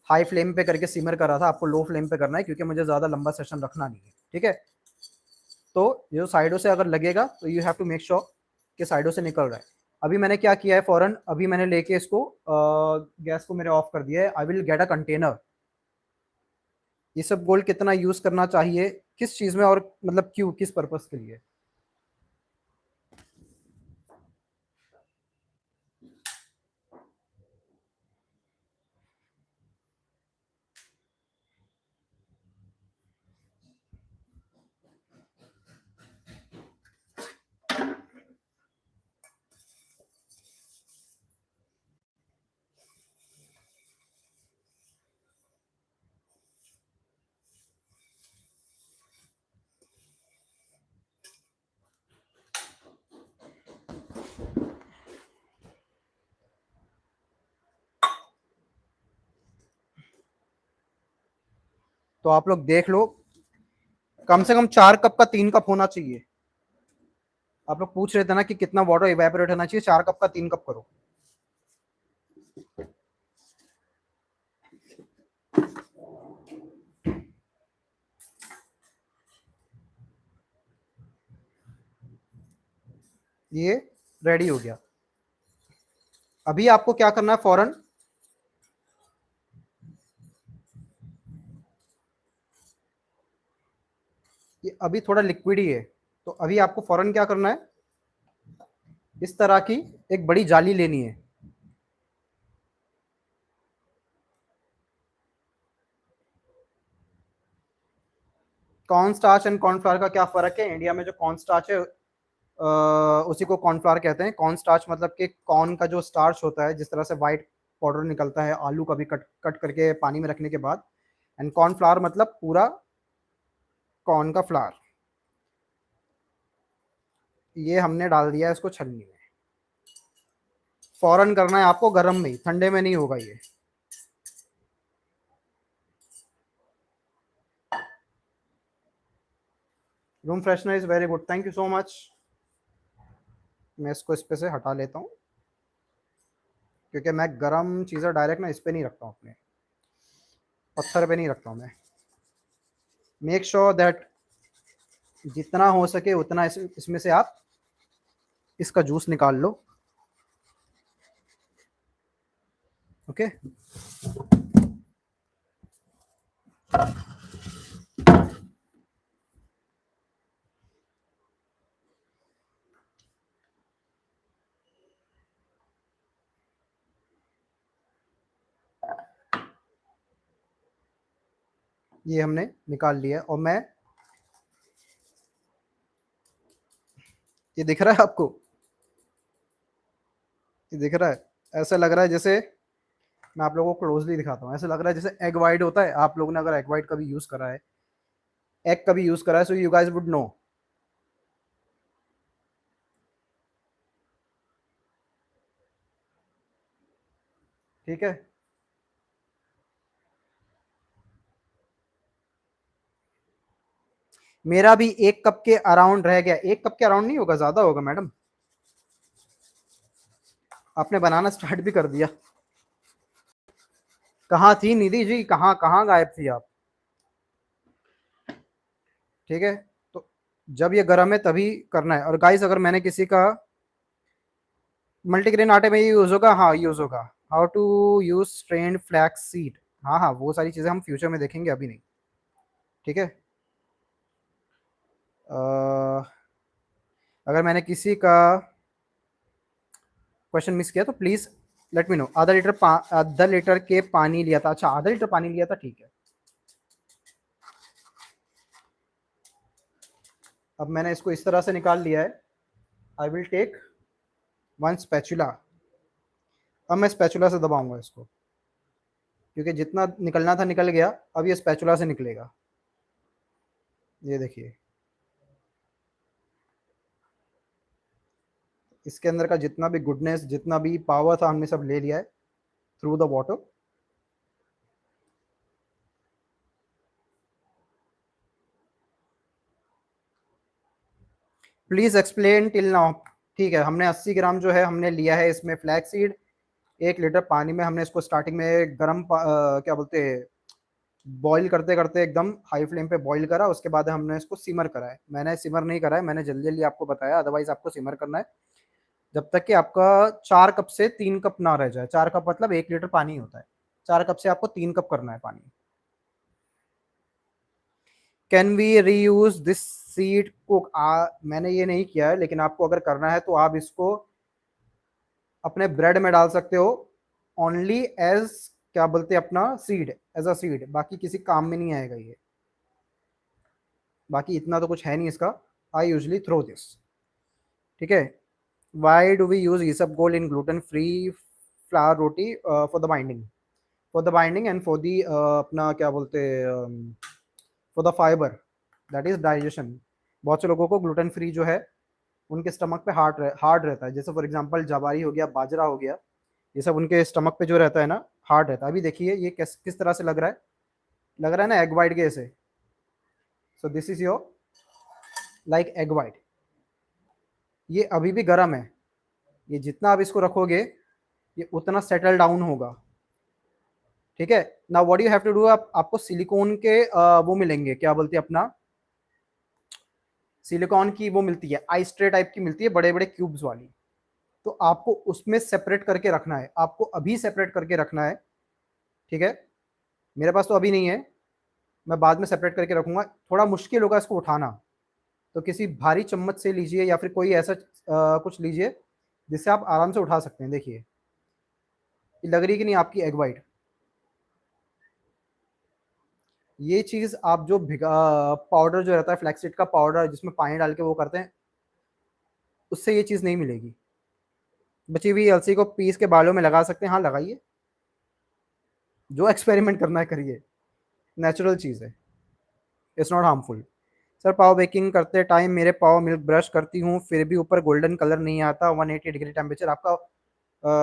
हाई फ्लेम पे करके सिमर कर रहा था। आपको लो फ्लेम पे करना है क्योंकि मुझे ज्यादा लंबा सेशन रखना नहीं है। ठीक है, तो ये साइडों से अगर लगेगा तो you have to make sure कि साइडों से निकल रहा है। अभी मैंने क्या किया है, फौरन अभी मैंने लेके इसको गैस को मेरे ऑफ कर दिया है। I will get a container. ये सब गोल्ड कितना यूज करना चाहिए, किस चीज में, और मतलब क्यों, किस पर्पस के लिए? तो आप लोग देख लो, कम से कम 4 कप का 3 कप होना चाहिए। आप लोग पूछ रहे थे ना कि कितना वाटर इवेपोरेट होना चाहिए, 4 कप का 3 कप करो। ये रेडी हो गया। अभी आपको क्या करना है फौरन, ये अभी थोड़ा लिक्विड ही है, तो अभी आपको फौरन क्या करना है, इस तरह की एक बड़ी जाली लेनी है। कॉर्न स्टार्च एंड कॉर्नफ्लावर का क्या फर्क है? इंडिया में जो कॉर्न स्टार्च है उसी को कॉर्नफ्लावर कहते हैं। कॉर्न स्टार्च मतलब कि कॉर्न का जो स्टार्च होता है, जिस तरह से व्हाइट पाउडर निकलता है आलू का भी कट कट करके पानी में रखने के बाद। एंड कॉर्नफ्लावर मतलब पूरा कॉर्न का फ्लावर। ये हमने डाल दिया है इसको छन्नी में। फौरन करना है आपको, गर्म में ही, ठंडे में नहीं होगा ये। Room freshener is very good, thank you so much. मैं इसको इस पे से हटा लेता हूँ, क्योंकि मैं गर्म चीज़ें डायरेक्ट ना इस पे नहीं रखता हूँ, अपने पत्थर पे नहीं रखता हूँ मैं। मेक श्योर दैट जितना हो सके उतना इसमें से आप इसका जूस निकाल लो। ओके ये हमने निकाल लिया, और मैं, ये दिख रहा है आपको? ये दिख रहा है? ऐसा लग रहा है जैसे, मैं आप लोगों को क्लोजली दिखाता हूँ, ऐसा लग रहा है जैसे एग वाइट होता है। आप लोगों ने अगर एग वाइट कभी यूज करा है, एग कभी यूज करा है, सो यू गाइस वुड नो। ठीक है, मेरा भी 1 कप के अराउंड रह गया। 1 कप के अराउंड नहीं होगा, ज्यादा होगा मैडम। आपने बनाना स्टार्ट भी कर दिया। कहाँ थी निधि जी, कहाँ कहाँ गायब थी आप? ठीक है, तो जब ये गर्म है तभी करना है। और गाइस, अगर मैंने किसी का मल्टीग्रेन आटे में ये यूज होगा, हाँ यूज होगा। How to use strained flax seed, हाँ हाँ, वो सारी चीजें हम फ्यूचर में देखेंगे, अभी नहीं। ठीक है, अगर मैंने किसी का क्वेश्चन मिस किया तो प्लीज लेट मी नो। आधा लीटर के पानी लिया था, अच्छा आधा लीटर पानी लिया था, ठीक है। अब मैंने इसको इस तरह से निकाल लिया है। I will take one spatula. अब मैं स्पैचुला से दबाऊंगा इसको, क्योंकि जितना निकलना था निकल गया। अब ये स्पैचुला से निकलेगा, ये देखिए। इसके अंदर का जितना भी गुडनेस, जितना भी पावर था, हमने सब ले लिया है through the water. Please explain till now. ठीक है, हमने 80 ग्राम जो है हमने लिया है इसमें फ्लैक्स सीड। 1 लीटर पानी में हमने इसको स्टार्टिंग में क्या बोलते हैं, बॉईल करते करते एकदम हाई फ्लेम पे बॉईल करा। उसके बाद हमने इसको सिमर करा है। मैंने सिमर नहीं करा है, मैंने जल्दी जल्दी आपको बताया, अदरवाइज आपको सिमर करना है जब तक कि आपका 4 कप से 3 कप ना रह जाए। 4 कप मतलब 1 लीटर पानी होता है, 4 कप से आपको 3 कप करना है पानी। Can we reuse this seed cook? मैंने ये नहीं किया है, लेकिन आपको अगर करना है तो आप इसको अपने ब्रेड में डाल सकते हो। ओनली एज, क्या बोलते हैं, अपना सीड, एज अ सीड। बाकी किसी काम में नहीं आएगा ये। बाकी इतना तो कुछ है नहीं इसका। I usually throw this. ठीक है, why do we use isabgol in gluten free flour roti? For the binding, for the binding and for the अपना क्या बोलते हैं, for the fibre, that is digestion. बहुत से लोगों को ग्लूटेन फ्री जो है उनके स्टमक पे हार्ड रहता है। जैसे फॉर एग्जांपल जवारी हो गया, बाजरा हो गया, ये सब उनके स्टमक पे जो रहता है ना, हार्ड रहता है। अभी देखिए ये किस तरह से लग रहा है, लग रहा है ना एग वाइट के ऐसे। सो this is your like egg white. ये अभी भी गर्म है, ये जितना आप इसको रखोगे ये उतना सेटल डाउन होगा, ठीक है। ना what you have to do, आपको सिलिकॉन के वो मिलेंगे, क्या बोलते हैं अपना, सिलिकॉन की वो मिलती है, आइस ट्रे टाइप की मिलती है, बड़े बड़े क्यूब्स वाली। तो आपको उसमें सेपरेट करके रखना है, आपको अभी सेपरेट करके रखना है, ठीक है। मेरे पास तो अभी नहीं है, मैं बाद में सेपरेट करके रखूंगा। थोड़ा मुश्किल होगा इसको उठाना, तो किसी भारी चम्मच से लीजिए या फिर कोई ऐसा कुछ लीजिए जिससे आप आराम से उठा सकते हैं। देखिए लग रही है कि नहीं आपकी एग वाइट। ये चीज आप जो भिगा पाउडर जो रहता है फ्लैक्सीड का पाउडर जिसमें पानी डाल के वो करते हैं, उससे ये चीज नहीं मिलेगी। बची हुई अलसी को पीस के बालों में लगा सकते हैं, हाँ लगाइए, जो एक्सपेरिमेंट करना है करिए, नेचुरल चीज है, it's not harmful. Sir pav baking करते टाइम मेरे पाव मिल्क ब्रश करती हूँ फिर भी ऊपर गोल्डन कलर नहीं आता, 180 डिग्री टेम्परेचर आपका।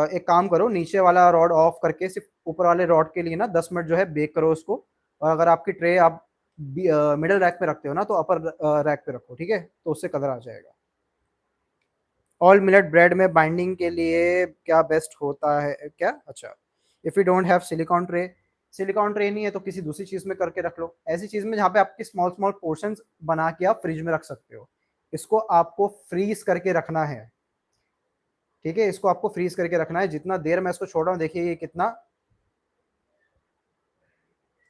एक काम करो, नीचे वाला रॉड ऑफ करके सिर्फ ऊपर वाले रॉड के लिए ना 10 मिनट जो है बेक करो उसको। और अगर आपकी ट्रे आप मिडिल रैक पे रखते हो ना तो अपर रैक पे रखो, ठीक है, तो उससे कलर आ जाएगा। ऑल मिलेट ब्रेड में बाइंडिंग के लिए क्या बेस्ट होता है क्या, अच्छा। If you don't have silicon tray, silicon tray नहीं है तो किसी दूसरी चीज़ में करके रख लो, ऐसी चीज़ में जहाँ पे आपकी स्मॉल स्मॉल पोर्शंस बना के आप फ्रिज में रख सकते हो। इसको आपको फ्रीज करके रखना है, ठीक है, इसको आपको फ्रीज करके रखना है। जितना देर मैं इसको छोड़ रहा हूँ देखिए ये कितना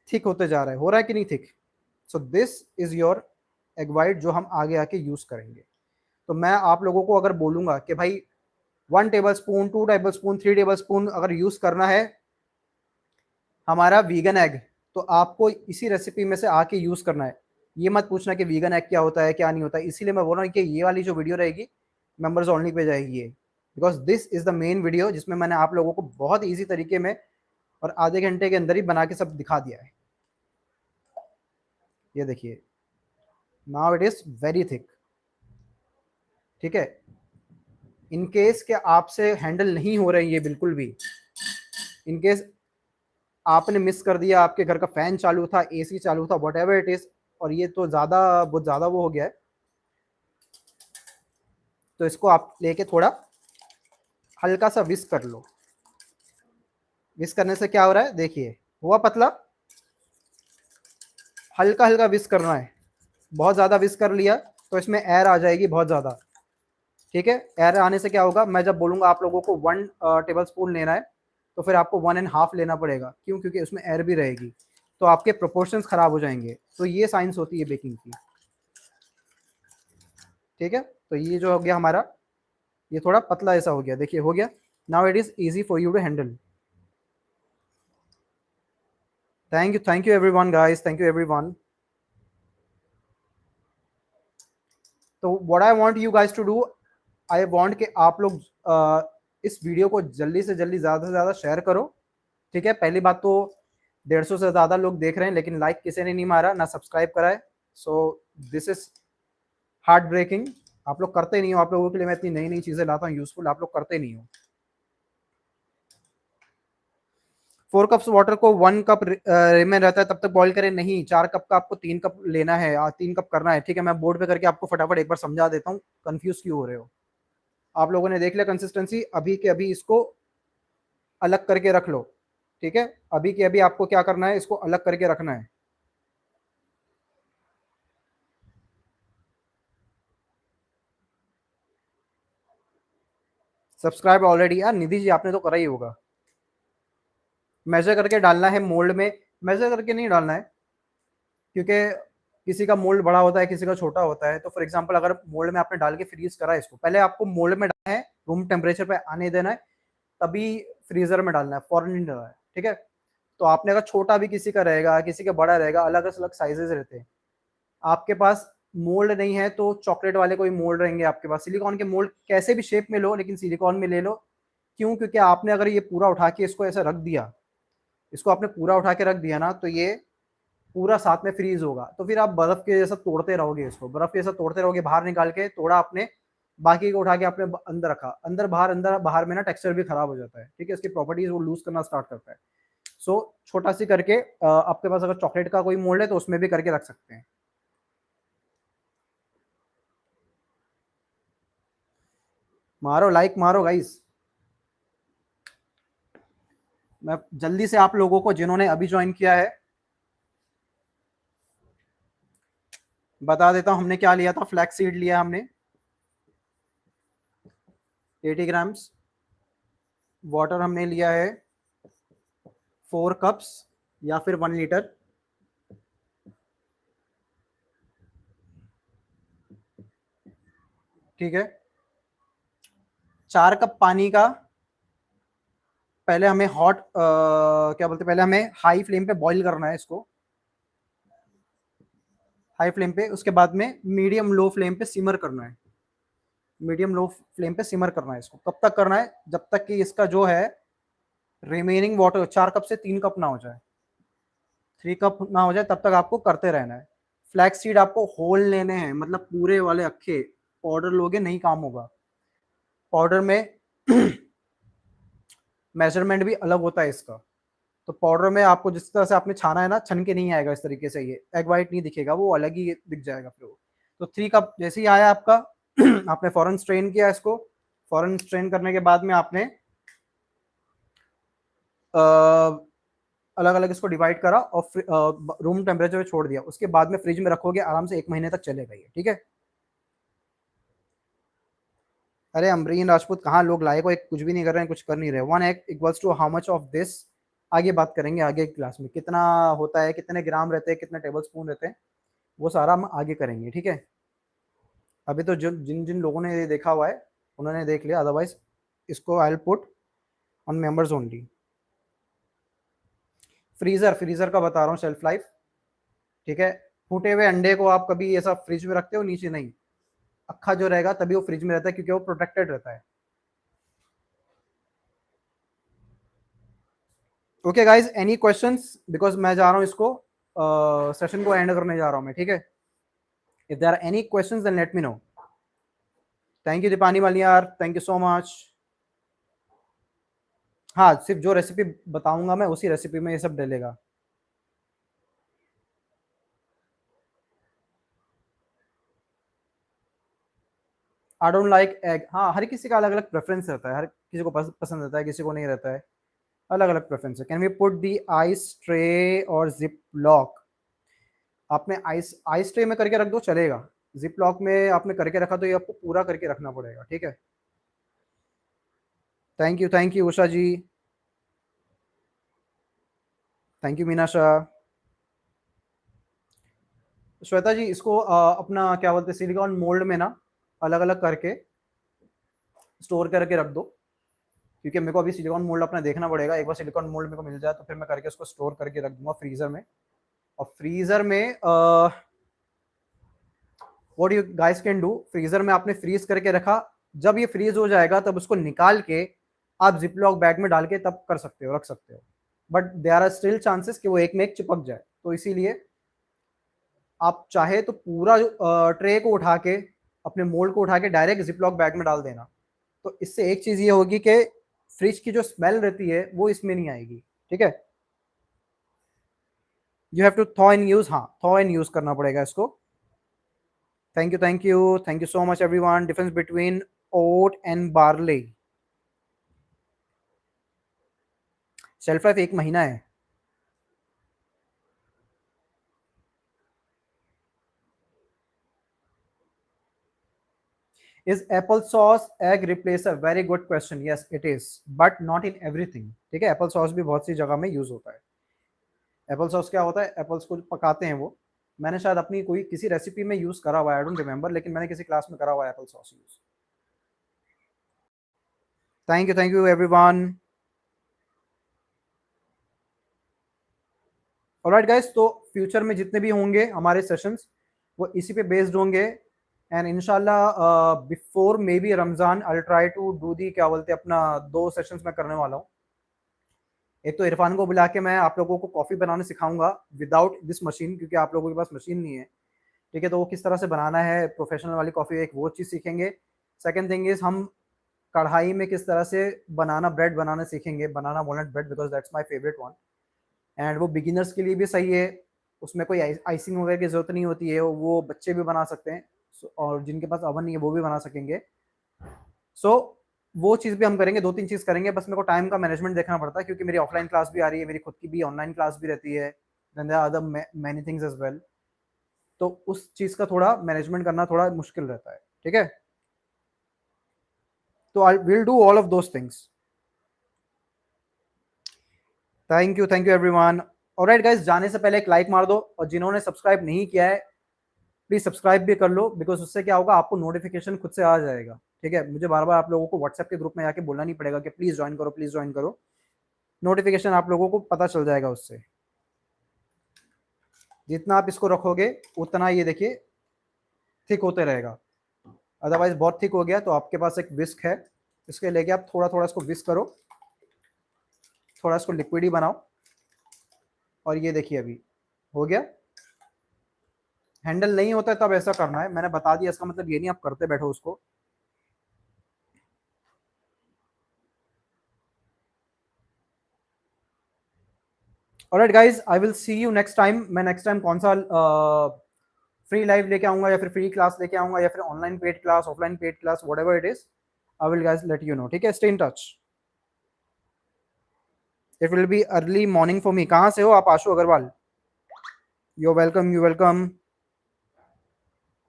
थिक होते जा रहा है, हो रहा है कि नहीं thick. So this is your egg white जो हम आगे आके यूज करेंगे। तो मैं आप लोगों को अगर बोलूंगा कि भाई 1 table spoon, 2 table spoon, 3 table spoon अगर यूज करना है हमारा वीगन एग, तो आपको इसी रेसिपी में से आके यूज करना है। ये मत पूछना कि वीगन एग क्या होता है क्या नहीं होता है, इसीलिए मैं बोल रहा हूँ कि ये वाली जो वीडियो रहेगी मेंबर्स ओनली पे जाएगी ये, because this is the main video जिसमें मैंने आप लोगों को बहुत ईजी तरीके में और आधे घंटे के अंदर ही बना के सब दिखा दिया है। ये देखिए now it is very thick, ठीक है। इनकेस के आपसे हैंडल नहीं हो रहे हैं ये बिल्कुल भी, इनकेस आपने मिस कर दिया, आपके घर का फैन चालू था, एसी चालू था, वट एवर इट इज, और ये तो ज्यादा बहुत ज्यादा वो हो गया है, तो इसको आप लेके थोड़ा हल्का सा विस्क कर लो। विस्क करने से क्या हो रहा है देखिए, हुआ पतला, हल्का हल्का विस्क करना है। बहुत ज्यादा विस्क कर लिया तो इसमें एयर आ जाएगी बहुत ज्यादा, ठीक है। एयर आने से क्या होगा, मैं जब बोलूंगा आप लोगों को 1 टेबल स्पून लेना है तो फिर आपको 1.5 लेना पड़ेगा, क्यों, क्योंकि उसमें एयर भी रहेगी, तो आपके प्रोपोर्शंस खराब हो जाएंगे। तो ये साइंस होती है बेकिंग की, ठीक है। तो ये जो हो गया हमारा, ये थोड़ा पतला ऐसा हो गया, देखिए हो गया। Now it is easy for you to handle. Thank you everyone guys, thank you everyone. तो what I want you guys to do, I want कि आप लोग इस वीडियो को जल्दी से जल्दी ज़्यादा से ज़्यादा शेयर करो, ठीक है। पहली बात तो 150 से ज़्यादा लोग देख रहे हैं लेकिन लाइक किसी ने नहीं मारा ना सब्सक्राइब करा है, so this is heart breaking. आप लोग करते नहीं हो, आप लोगों के लिए मैं इतनी नई नई चीज़ें लाता हूँ यूजफुल, आप लोग करते नहीं हो। 4 कप्स वाटर को 1 कप रिमेन रहता है तब तक बॉईल करें, नहीं 4 कप का आपको 3 कप लेना है, 3 कप करना है, ठीक है। मैं बोर्ड पे करके आपको फटाफट एक बार समझा देता हूँ, कंफ्यूज क्यों हो रहे हो। आप लोगों ने देख लिया कंसिस्टेंसी, अभी के अभी इसको अलग करके रख लो, ठीक है। अभी के अभी आपको क्या करना है, इसको अलग करके रखना है। सब्सक्राइब ऑलरेडी, यार निधि जी आपने तो करा ही होगा। मेजर करके डालना है मोल्ड में, मेजर करके नहीं डालना है, क्योंकि किसी का मोल्ड बड़ा होता है किसी का छोटा होता है। तो फॉर एग्जांपल अगर मोल्ड में आपने डाल के फ्रीज करा है, इसको पहले आपको मोल्ड में डालना है, रूम टेम्परेचर पे आने देना है, तभी फ्रीजर में डालना है, फॉरन नहीं डालना है, ठीक है। तो आपने अगर छोटा भी किसी का रहेगा किसी का बड़ा रहेगा, अलग अलग साइजेस रहते हैं। आपके पास मोल्ड नहीं है तो चॉकलेट वाले कोई मोल्ड रहेंगे आपके पास, सिलिकॉन के मोल्ड कैसे भी शेप में लो लेकिन सिलिकॉन में ले लो। क्यों, क्योंकि आपने अगर ये पूरा उठा के इसको ऐसे रख दिया, इसको आपने पूरा उठा के रख दिया ना, तो ये पूरा साथ में फ्रीज होगा, तो फिर आप बर्फ के जैसा तोड़ते रहोगे, इसको बर्फ के जैसा तोड़ते रहोगे, बाहर निकाल के तोड़ा आपने, बाकी को उठा के आपने अंदर रखा, अंदर बाहर में ना टेक्सचर भी खराब हो जाता है, ठीक है, इसकी प्रॉपर्टीज वो लूज करना स्टार्ट करता है। सो छोटा सी करके आपके पास अगर चॉकलेट का कोई मोल्ड है तो उसमें भी करके रख सकते हैं। मारो लाइक मारो गाइस। मैं जल्दी से आप लोगों को जिन्होंने अभी ज्वाइन किया है बता देता हूं हमने क्या लिया था। फ्लैक्स सीड लिया हमने 80 ग्राम्स। वाटर हमने लिया है 4 कप्स या फिर 1 लीटर। ठीक है, 4 कप पानी का पहले हमें हॉट क्या बोलते हैं, पहले हमें हाई फ्लेम पे बॉईल करना है इसको, हाई फ्लेम पे। उसके बाद में मीडियम लो फ्लेम पे सिमर करना है, मीडियम लो फ्लेम पे सिमर करना है इसको। कब तक करना है? जब तक कि इसका जो है रिमेनिंग वाटर 4 कप से 3 कप ना हो जाए, 3 कप ना हो जाए तब तक आपको करते रहना है। फ्लैक्स सीड आपको होल लेने हैं, मतलब पूरे वाले अक्खे। पाउडर लोगे नहीं काम होगा। पाउडर में मेजरमेंट भी अलग होता है इसका। तो पाउडर में आपको जिस तरह से आपने छाना है ना, छन के नहीं आएगा इस तरीके से, ये एग वाइट नहीं दिखेगा, वो अलग ही दिख जाएगा फिर वो। तो 3 कप जैसे ही आया आपका आपने फौरन स्ट्रेन किया इसको। फौरन स्ट्रेन करने के बाद में आपने अलग अलग इसको डिवाइड करा और रूम टेम्परेचर पे छोड़ दिया। उसके बाद में फ्रिज में रखोगे, आराम से 1 महीने तक चलेगा ये। ठीक है। अरे अमरीन राजपूत कहाँ, लोग लाए को एक कुछ भी नहीं कर रहे हैं, कुछ कर नहीं रहे। 1 egg equals to how much of this? आगे बात करेंगे, आगे क्लास में कितना होता है, कितने ग्राम रहते हैं, कितने टेबल स्पून रहते हैं, वो सारा हम आगे करेंगे। ठीक है। अभी तो जिन जिन लोगों ने ये देखा हुआ है उन्होंने देख लिया, अदरवाइज इसको I will put on members only. Freezer, freezer का बता रहा हूँ शेल्फ लाइफ। ठीक है। फूटे हुए अंडे को आप कभी ऐसा फ्रिज में रखते हो? नीचे नहीं, अक्खा जो रहेगा तभी वो फ्रिज में रहता है, क्योंकि वो प्रोटेक्टेड रहता है। Okay guys, any questions? Because मैं जा रहा हूँ इसको सेशन को एंड करने जा रहा हूँ मैं। ठीक है। If there are any questions then let me know. Thank you Deepani Maliyar, thank you so much. हाँ, सिर्फ जो रेसिपी बताऊंगा मैं उसी रेसिपी में ये सब डलेगा। I don't like egg. हाँ, हर किसी का अलग अलग प्रेफरेंस रहता है, हर किसी को पसंद रहता है, किसी को नहीं रहता है, अलग अलग प्रेफरेंस है। Can we put the ice tray और जिप लॉक? आपने आइस आइस ट्रे में करके रख दो, चलेगा। जिप लॉक में आपने करके रखा तो ये आपको पूरा करके रखना पड़ेगा। ठीक है। Thank you Usha ji, thank you Meena Shah. Shweta ji, इसको अपना क्या बोलते हैं, सिलिकॉन मोल्ड में ना अलग अलग करके स्टोर करके रख दो, क्योंकि मेरे को अभी सिलिकॉन मोल्ड अपना देखना पड़ेगा। एक बार सिलिकॉन मोल्ड मेरे को मिल जाए तो फिर मैं करके उसको स्टोर करके रख दूंगा फ्रीजर में। और फ्रीजर में what you guys can do, freezer में आपने फ्रीज करके रखा, जब ये फ्रीज हो जाएगा तब उसको निकाल के आप जिपलॉक बैग में डाल के तब कर सकते हो, रख सकते हो। But there are still chances कि वो एक में एक चिपक जाए, तो इसीलिए आप चाहे तो पूरा ट्रे को उठा के, अपने मोल्ड को उठा के डायरेक्ट जिपलॉक बैग में डाल देना। तो इससे एक चीज ये होगी कि फ्रिज की जो स्मेल रहती है वो इसमें नहीं आएगी। ठीक है। You have to thaw and use, हाँ थॉ एंड यूज करना पड़ेगा इसको। Thank you so much everyone. Difference between oat and barley? Shelf life 1 महीना है। Is applesauce egg replacer? Very good question. Yes, it is, but not in everything. ठीक है। Apple sauce भी बहुत सी जगह में यूज होता है। एप्पल सॉस क्या होता है, एप्पल्स को पकाते हैं वो, मैंने शायद अपनी कोई किसी रेसिपी में यूज करा हुआ है, आई डोंट रिमेंबर, लेकिन मैंने किसी क्लास में करा हुआ है Apple sauce use. Thank you everyone. Alright guys, तो फ्यूचर में जितने भी होंगे हमारे सेशंस वो इसी पे बेस्ड होंगे। एंड इंशाल्लाह before maybe Ramzan I try to do the क्या बोलते हैं अपना 2 सेशंस मैं करने वाला हूँ। एक तो इरफान को बुला के मैं आप लोगों को कॉफ़ी बनाना सिखाऊंगा विदाउट दिस मशीन, क्योंकि आप लोगों के पास मशीन नहीं है। ठीक है। तो वो किस तरह से बनाना है प्रोफेशनल वाली कॉफ़ी, एक वो चीज़ सीखेंगे। सेकेंड थिंग इज हम कढ़ाई में किस तरह से बनाना, ब्रेड बनाना सीखेंगे, बनाना walnut bread, because that's my favourite one. And वो बिगिनर्स के लिए भी सही है, उसमें कोई आइसिंग वगैरह की जरूरत नहीं होती है, वो बच्चे भी बना सकते हैं और जिनके पास अवन नहीं है वो भी बना सकेंगे। सो वो चीज़ भी हम करेंगे, 2-3 चीज़ करेंगे, बस मेरे को टाइम का मैनेजमेंट देखना पड़ता है क्योंकि मेरी ऑफलाइन क्लास भी आ रही है, मेरी खुद की भी ऑनलाइन क्लास भी रहती है, then there are other many things as well. तो उस चीज़ का थोड़ा मैनेजमेंट करना थोड़ा मुश्किल रहता है, ठीक है। तो I will do all of those things. Thank you everyone. Alright guys, जाने से पहले एक लाइक मार दो और जिन्होंने सब्सक्राइब नहीं किया है प्लीज सब्सक्राइब भी कर लो, बिकॉज उससे क्या होगा, आपको नोटिफिकेशन खुद से आ जाएगा, ठीक है। मुझे बार बार आप लोगों को व्हाट्सएप के ग्रुप में जाके बोलना नहीं पड़ेगा कि प्लीज ज्वाइन करो, प्लीज ज्वाइन करो। नोटिफिकेशन आप लोगों को पता चल जाएगा उससे। जितना आप इसको रखोगे उतना ये देखिए थिक होते रहेगा, अदरवाइज बहुत थिक हो गया तो आपके पास एक विस्क है, इसके लेके आप थोड़ा थोड़ा इसको विस्क करो, थोड़ा इसको लिक्विड ही बनाओ, और ये देखिए अभी हो गया। हैंडल नहीं होता है तब ऐसा करना है, मैंने बता दिया, इसका मतलब ये नहीं आप करते बैठो उसको। Alright guys, I will see you next time. मैं नेक्स्ट टाइम कौन सा फ्री लाइव लेके आऊंगा या फिर फ्री क्लास लेके आऊंगा या फिर online paid class, offline paid class, whatever it is, I will guys let you know, ठीक है। Stay in touch. It will be early morning for me. कहाँ से हो आप? Ashu Agarwal. You welcome, you welcome.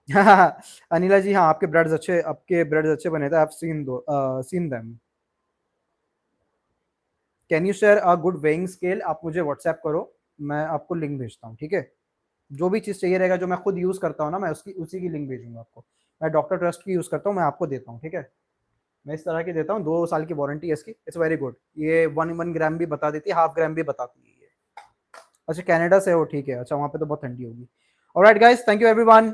Anila ji, हाँ आपके ब्रेड्स अच्छे बने थे, I have seen them. Can you share a good weighing scale? आप मुझे व्हाट्सएप करो, मैं आपको लिंक भेजता हूँ, ठीक है। जो भी चीज़ चाहिए रहेगा जो मैं खुद यूज़ करता हूँ ना, मैं उसी की लिंक भेजूंगा आपको। मैं डॉक्टर ट्रस्ट की यूज़ करता हूँ, मैं आपको देता हूँ, ठीक है। मैं इस तरह की देता हूँ, 2 साल की वारंटी है इसकी, इट्स वेरी गुड। ये 1 ग्राम भी बता देती है, हाफ ग्राम भी बताती है ये। अच्छा कनाडा से हो, ठीक है, अच्छा वहाँ पे तो बहुत ठंडी होगी। Alright guys, thank you everyone.